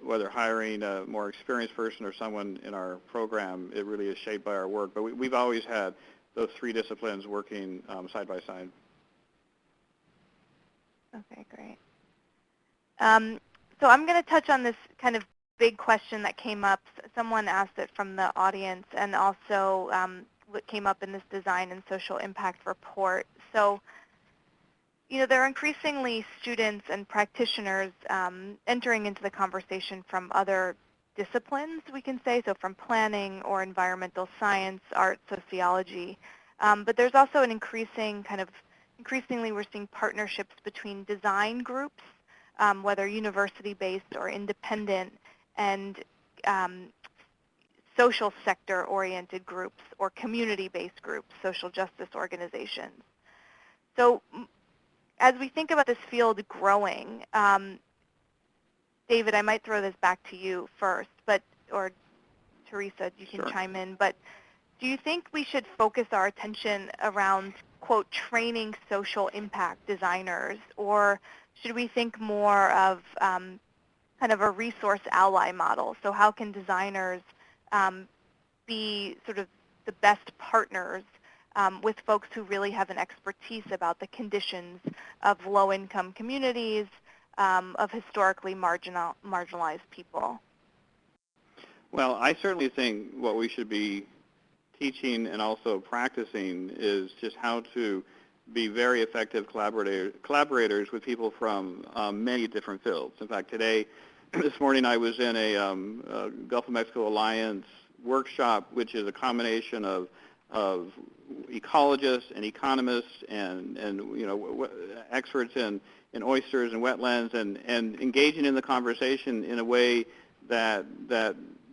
whether hiring a more experienced person or someone in our program, it really is shaped by our work. But we've always had those three disciplines working side by side. Okay, great. So I'm going to touch on this kind of big question that came up. Someone asked it from the audience, and also what came up in this design and social impact report. So, there are increasingly students and practitioners entering into the conversation from other disciplines, we can say, so from planning or environmental science, art, sociology. But there's also an increasingly we're seeing partnerships between design groups, whether university-based or independent, and social sector-oriented groups or community-based groups, social justice organizations. So as we think about this field growing, David, I might throw this back to you first, or Teresa, you can chime in, but do you think we should focus our attention around, quote, training social impact designers, or should we think more of kind of a resource ally model? So how can designers be sort of the best partners with folks who really have an expertise about the conditions of low-income communities, of historically marginalized people? Well, I certainly think what we should be teaching and also practicing is just how to be very effective collaborators with people from many different fields. In fact, this morning I was in a Gulf of Mexico Alliance workshop, which is a combination of ecologists and economists and experts in oysters and wetlands, and engaging in the conversation in a way that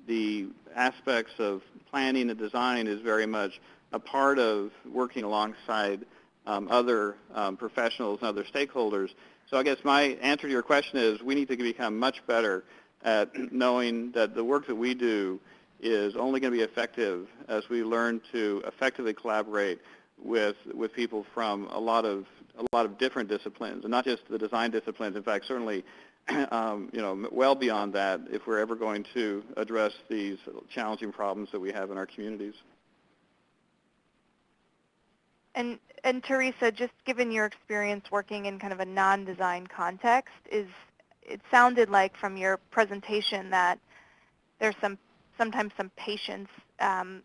the aspects of planning and design is very much a part of working alongside other professionals and other stakeholders. So I guess my answer to your question is we need to become much better at knowing that the work that we do is only going to be effective as we learn to effectively collaborate with people from a lot of different disciplines, and not just the design disciplines. In fact, certainly, well beyond that, if we're ever going to address these challenging problems that we have in our communities. And Teresa, just given your experience working in kind of a non-design context, it sounded like from your presentation that there's sometimes some patience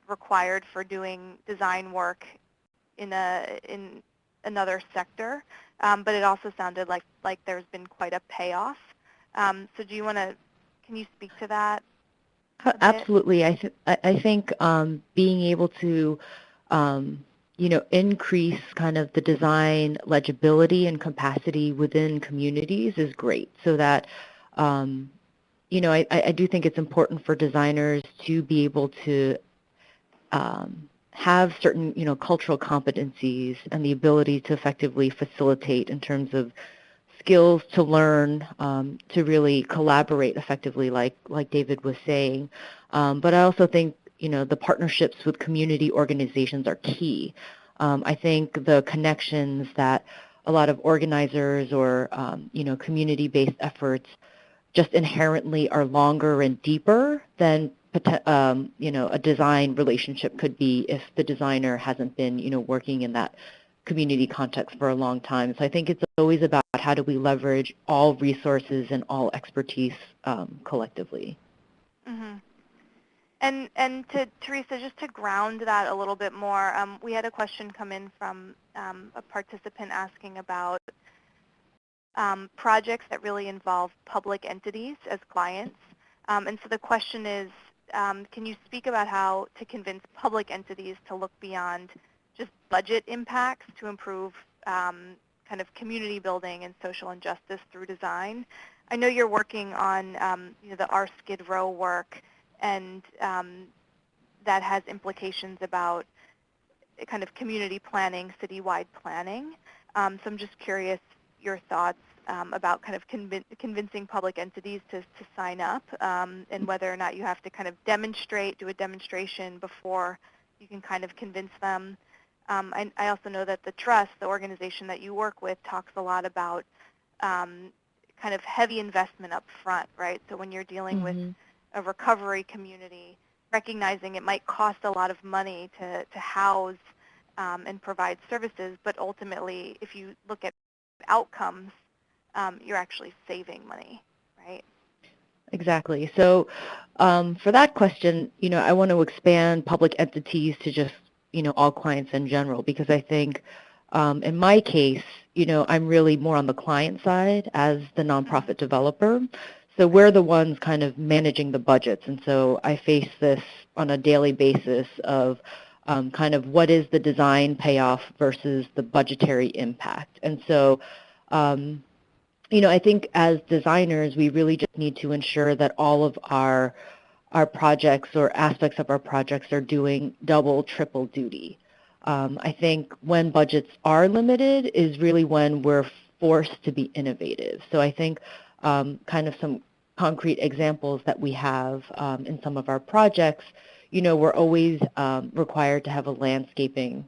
required for doing design work in another sector, but it also sounded like there's been quite a payoff. So can you speak to that? Absolutely. I think being able to increase kind of the design legibility and capacity within communities is great, so that I do think it's important for designers to be able to have certain, cultural competencies and the ability to effectively facilitate in terms of skills to learn, to really collaborate effectively, like David was saying. But I also think, the partnerships with community organizations are key. I think the connections that a lot of organizers or, community-based efforts just inherently are longer and deeper than a design relationship could be if the designer hasn't been working in that community context for a long time. So I think it's always about how do we leverage all resources and all expertise collectively. Mm-hmm. And to Teresa, just to ground that a little bit more, we had a question come in from a participant asking about projects that really involve public entities as clients. And so the question is, can you speak about how to convince public entities to look beyond just budget impacts to improve kind of community building and social injustice through design? I know you're working on the our Skid Row work, and that has implications about kind of community planning, citywide planning. So I'm just curious your thoughts about kind of convincing public entities to sign up, and whether or not you have to kind of do a demonstration before you can kind of convince them. I also know that the trust, the organization that you work with, talks a lot about kind of heavy investment up front, right? So when you're dealing with a recovery community, recognizing it might cost a lot of money to house and provide services, but ultimately, if you look at outcomes, you're actually saving money, right? Exactly. So for that question, I want to expand public entities to just, all clients in general, because I think in my case, I'm really more on the client side as the nonprofit developer. So we're the ones kind of managing the budgets. And so I face this on a daily basis of kind of what is the design payoff versus the budgetary impact. And so I think as designers, we really just need to ensure that all of our projects or aspects of our projects are doing double, triple duty. I think when budgets are limited is really when we're forced to be innovative. So I think kind of some concrete examples that we have in some of our projects, we're always required to have a landscaping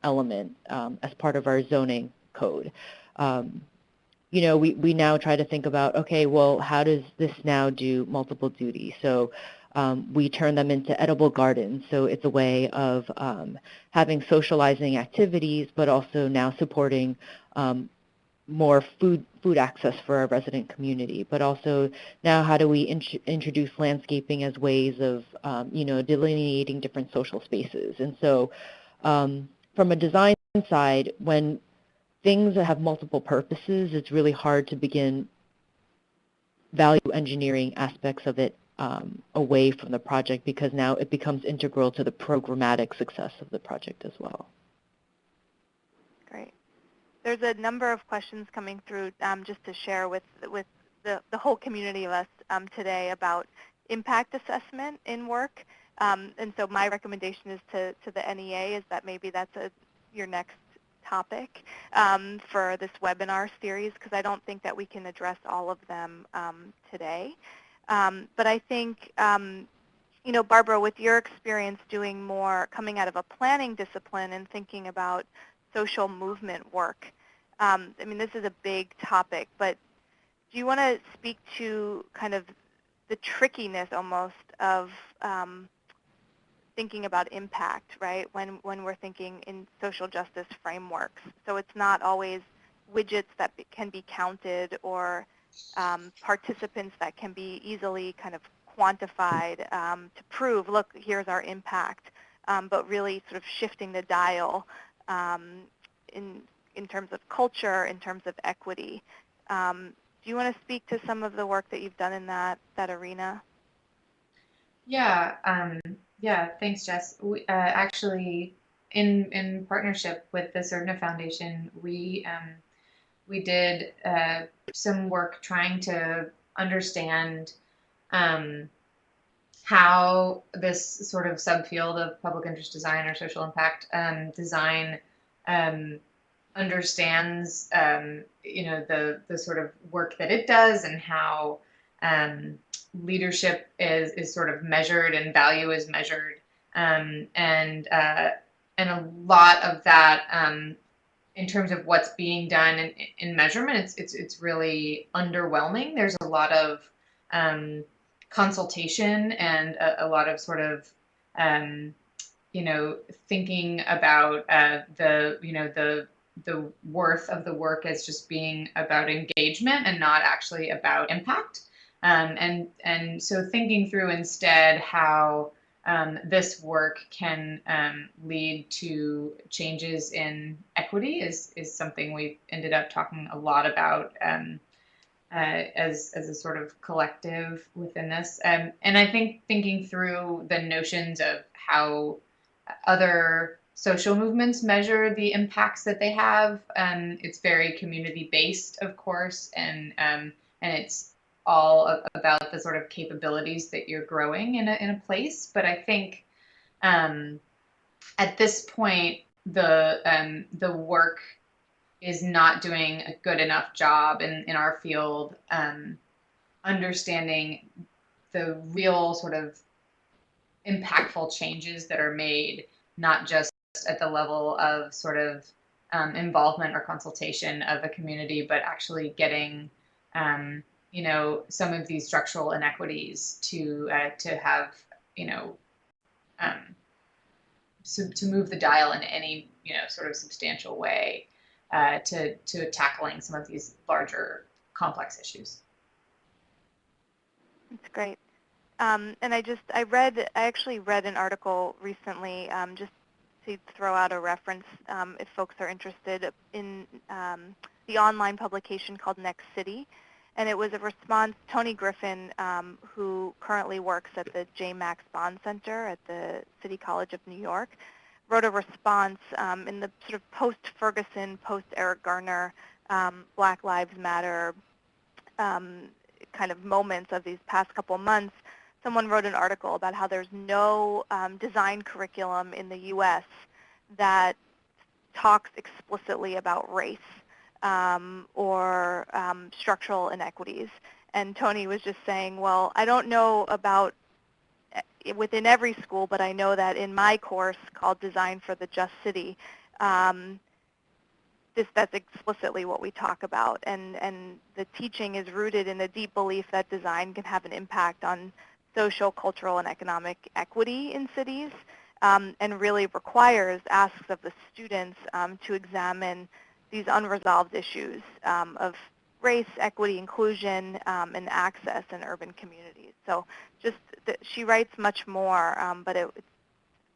element as part of our zoning code. We now try to think about, okay, well, how does this now do multiple duties? So we turn them into edible gardens. So it's a way of having socializing activities, but also now supporting more food access for our resident community. But also now how do we introduce landscaping as ways of, delineating different social spaces? And so from a design side, when things that have multiple purposes, it's really hard to begin value engineering aspects of it away from the project, because now it becomes integral to the programmatic success of the project as well. Great. There's a number of questions coming through just to share with the whole community of us today about impact assessment in work. And so my recommendation is to the NEA is that maybe that's your next topic for this webinar series, because I don't think that we can address all of them today. But I think, Barbara, with your experience doing more, coming out of a planning discipline and thinking about social movement work, this is a big topic, but do you want to speak to kind of the trickiness almost of thinking about impact, right, when we're thinking in social justice frameworks? So it's not always widgets that can be counted or participants that can be easily kind of quantified to prove, look, here's our impact, but really sort of shifting the dial in terms of culture, in terms of equity. Do you want to speak to some of the work that you've done in that arena? Yeah, thanks, Jess. We, actually, in partnership with the Surdna Foundation, we did some work trying to understand how this sort of subfield of public interest design or social impact design understands, the sort of work that it does, and how leadership is sort of measured and value is measured, and a lot of that in terms of what's being done in measurement, it's really underwhelming. There's a lot of consultation and a lot of sort of thinking about the worth of the work as just being about engagement and not actually about impact. And so thinking through instead how this work can lead to changes in equity is something we've ended up talking a lot about as a sort of collective within this. And I think thinking through the notions of how other social movements measure the impacts that they have, it's very community based, of course, and it's all about the sort of capabilities that you're growing in a place. But I think at this point, the work is not doing a good enough job in our field understanding the real sort of impactful changes that are made, not just at the level of sort of involvement or consultation of a community, but actually getting you know, some of these structural inequities to have, you know, to move the dial in any, you know, sort of substantial way to tackling some of these larger complex issues. That's great. And I actually read an article recently, just to throw out a reference if folks are interested, in the online publication called Next City. And it was a response. Tony Griffin, who currently works at the J. Max Bond Center at the City College of New York, wrote a response in the sort of post-Ferguson, post-Eric Garner, Black Lives Matter kind of moments of these past couple months. Someone wrote an article about how there's no design curriculum in the U.S. that talks explicitly about race or structural inequities. And Tony was just saying, well, I don't know about within every school, but I know that in my course called Design for the Just City, that's explicitly what we talk about. And the teaching is rooted in a deep belief that design can have an impact on social, cultural, and economic equity in cities, and really asks of the students to examine these unresolved issues of race, equity, inclusion, and access in urban communities. So she writes much more, but it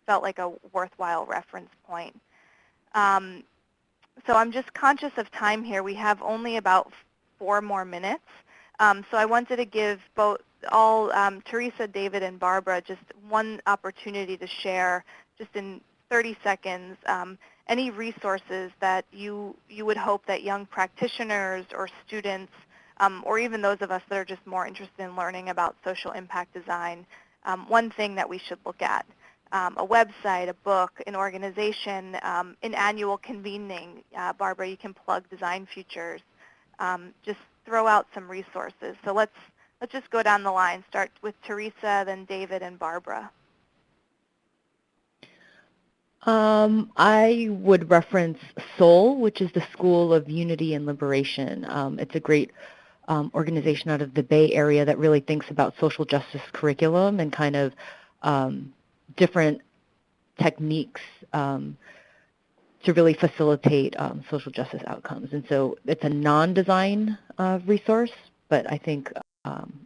felt like a worthwhile reference point. So I'm just conscious of time here. We have only about 4 more minutes. So I wanted to give Teresa, David, and Barbara just one opportunity to share, just in 30 seconds, any resources that you would hope that young practitioners or students, or even those of us that are just more interested in learning about social impact design, one thing that we should look at. A website, a book, an organization, an annual convening. Barbara, you can plug Design Futures. Just throw out some resources. So let's just go down the line. Start with Teresa, then David, and Barbara. I would reference SOUL, which is the School of Unity and Liberation. It's a great organization out of the Bay Area that really thinks about social justice curriculum and kind of different techniques to really facilitate social justice outcomes. And so it's a non-design resource, but I think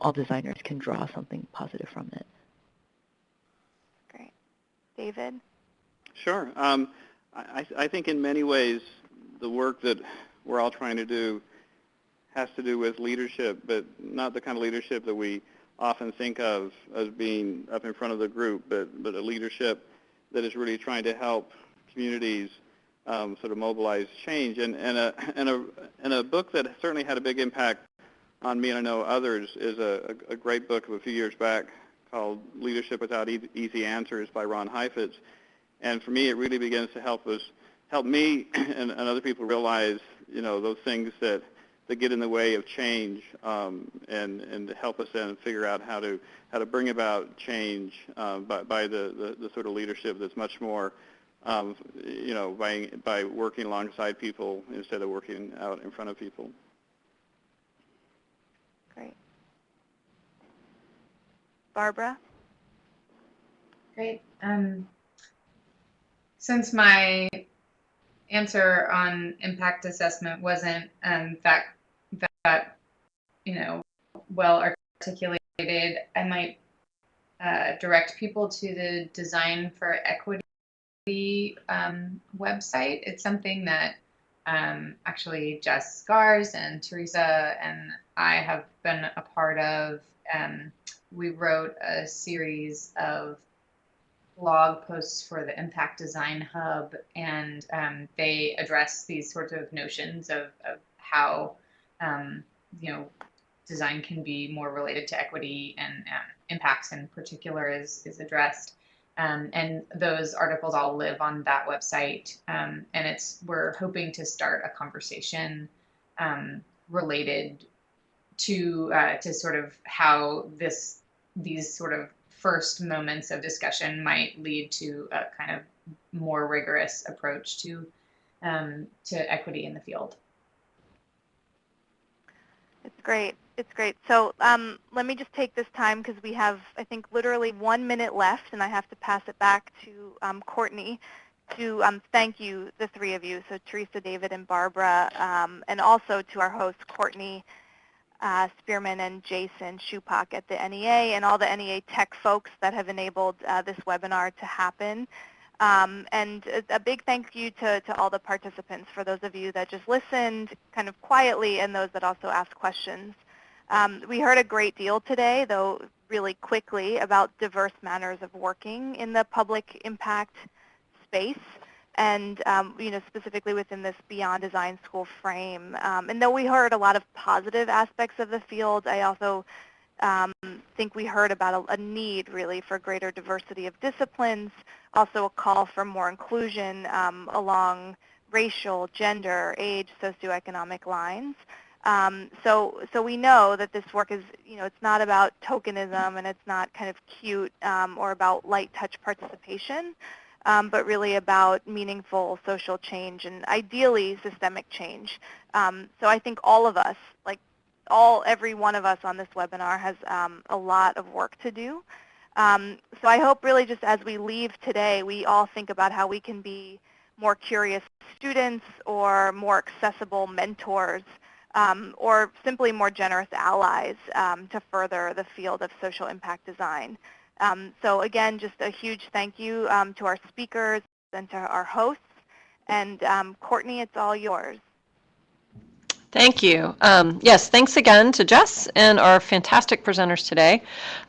all designers can draw something positive from it. Great. David? Sure. I think in many ways the work that we're all trying to do has to do with leadership, but not the kind of leadership that we often think of as being up in front of the group, but a leadership that is really trying to help communities sort of mobilize change. And a book that certainly had a big impact on me, and I know others, is a great book of a few years back called Leadership Without Easy Answers by Ron Heifetz. And for me, it really begins to help me and other people realize, you know, those things that get in the way of change, and to help us then figure out how to bring about change by the sort of leadership that's much more, you know, by working alongside people instead of working out in front of people. Great. Barbara? Great. Since my answer on impact assessment wasn't that you know, well articulated, I might direct people to the Design for Equity website. It's something that actually Garz and Teresa and I have been a part of. We wrote a series of blog posts for the Impact Design Hub, and they address these sorts of notions of how design can be more related to equity, and impacts in particular is addressed. And those articles all live on that website, and we're hoping to start a conversation related to sort of how these sort of first moments of discussion might lead to a kind of more rigorous approach to equity in the field. It's great. It's great. So let me just take this time, because we have, I think, literally 1 minute left, and I have to pass it back to Courtney to thank you, the three of you, so Teresa, David, and Barbara, and also to our hosts, Courtney Spearman and Jason Shupak at the NEA, and all the NEA tech folks that have enabled this webinar to happen. And a big thank you to all the participants, for those of you that just listened kind of quietly and those that also asked questions. We heard a great deal today, though really quickly, about diverse manners of working in the public impact space, and specifically within this Beyond Design School frame. And though we heard a lot of positive aspects of the field, I also think we heard about a need really for greater diversity of disciplines, also a call for more inclusion along racial, gender, age, socioeconomic lines. So we know that this work is, it's not about tokenism, and it's not kind of cute or about light touch participation, but really about meaningful social change and ideally systemic change. So I think all of us, every one of us on this webinar has a lot of work to do. So I hope really just as we leave today, we all think about how we can be more curious students, or more accessible mentors, or simply more generous allies to further the field of social impact design. So again, just a huge thank you to our speakers and to our hosts. And Courtney, it's all yours. Thank you. Yes, thanks again to Jess and our fantastic presenters today.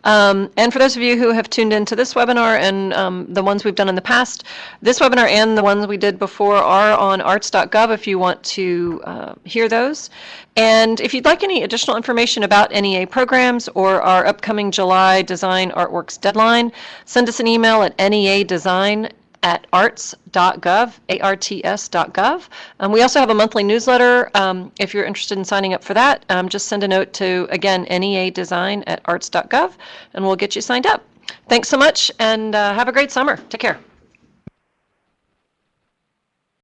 And for those of you who have tuned into this webinar and the ones we've done in the past, this webinar and the ones we did before are on arts.gov if you want to hear those. And if you'd like any additional information about NEA programs or our upcoming July Design Artworks deadline, send us an email at neadesign@arts.gov, arts.gov. We also have a monthly newsletter. If you're interested in signing up for that, just send a note to, again, neadesign@arts.gov, and we'll get you signed up. Thanks so much, and have a great summer. Take care.